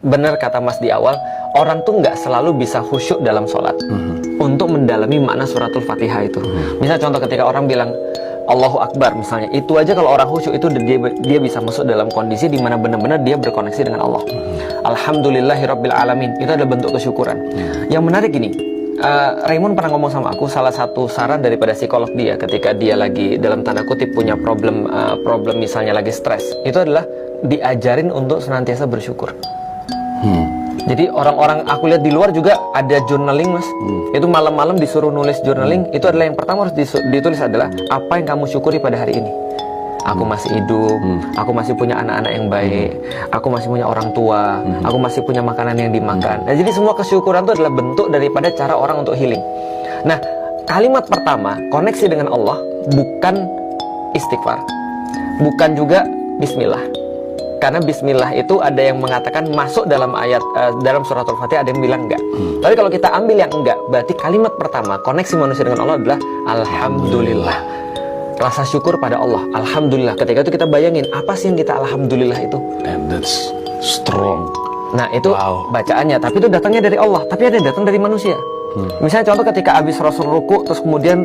benar kata Mas di awal, orang tuh nggak selalu bisa khusyuk dalam sholat untuk mendalami makna suratul Fatihah itu. Misalnya contoh ketika orang bilang Allahu Akbar misalnya, itu aja kalau orang khusyuk itu dia bisa masuk dalam kondisi di mana benar-benar dia berkoneksi dengan Allah. Alhamdulillahirabbil alamin, itu adalah bentuk kesyukuran. Yang menarik gini, Raymond pernah ngomong sama aku, salah satu saran daripada psikolog dia ketika dia lagi dalam tanda kutip punya problem misalnya lagi stres, itu adalah diajarin untuk senantiasa bersyukur. Jadi orang-orang aku lihat di luar juga ada journaling, Mas. Itu malam-malam disuruh nulis journaling. Itu adalah yang pertama harus ditulis adalah apa yang kamu syukuri pada hari ini. Aku masih hidup, aku masih punya anak-anak yang baik, aku masih punya orang tua, aku masih punya makanan yang dimakan. Nah, jadi semua kesyukuran itu adalah bentuk daripada cara orang untuk healing. Nah, kalimat pertama, koneksi dengan Allah, bukan istighfar, bukan juga bismillah. Karena bismillah itu ada yang mengatakan masuk dalam ayat dalam suratul Fatihah, ada yang bilang enggak. Tapi kalau kita ambil yang enggak, berarti kalimat pertama koneksi manusia dengan Allah adalah alhamdulillah. Rasa syukur pada Allah, alhamdulillah. Ketika itu kita bayangin apa sih yang kita alhamdulillah itu. And that's strong. Nah itu bacaannya, tapi itu datangnya dari Allah, tapi ada yang datang dari manusia. Misalnya contoh ketika habis Rasul ruku, terus kemudian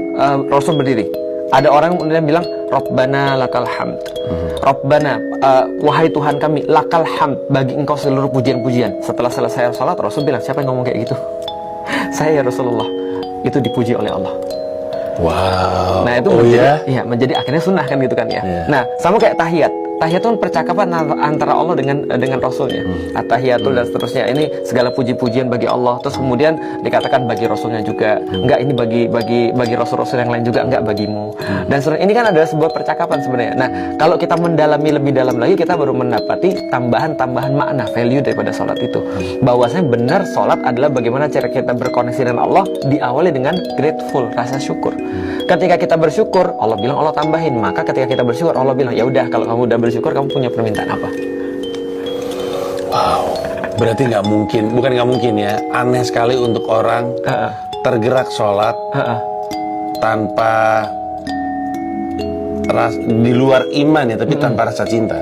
Rasul berdiri. Ada orang kemudian bilang Rabbana lakal hamd. Rabbana, wahai Tuhan kami, lakal hamd, bagi engkau seluruh pujian-pujian. Setelah selesai sholat, Rasul bilang, siapa yang ngomong kayak gitu? Saya ya Rasulullah. Itu dipuji oleh Allah. Wow. Nah itu menjadi akhirnya sunnah kan gitu kan ya. Nah sama kayak tahiyat. Tahiyat itu percakapan antara Allah dengan Rasulnya. At-tahiyatul dan seterusnya, ini segala puji-pujian bagi Allah. Terus kemudian dikatakan bagi Rasulnya juga. Enggak, ini bagi Rasul-Rasul yang lain juga, enggak bagimu. Dan ini kan adalah sebuah percakapan sebenarnya. Nah kalau kita mendalami lebih dalam lagi, kita baru mendapati tambahan makna, value daripada sholat itu. Bahwasanya benar sholat adalah bagaimana cara kita berkoneksi dengan Allah, diawali dengan grateful, rasa syukur. Ketika kita bersyukur, Allah bilang Allah tambahin. Maka ketika kita bersyukur, Allah bilang ya udah, kalau kamu udah bersyukur, kamu punya permintaan apa? Wow, berarti nggak mungkin, bukan nggak mungkin ya, aneh sekali untuk orang tergerak sholat tanpa di luar iman ya, tapi tanpa rasa cinta.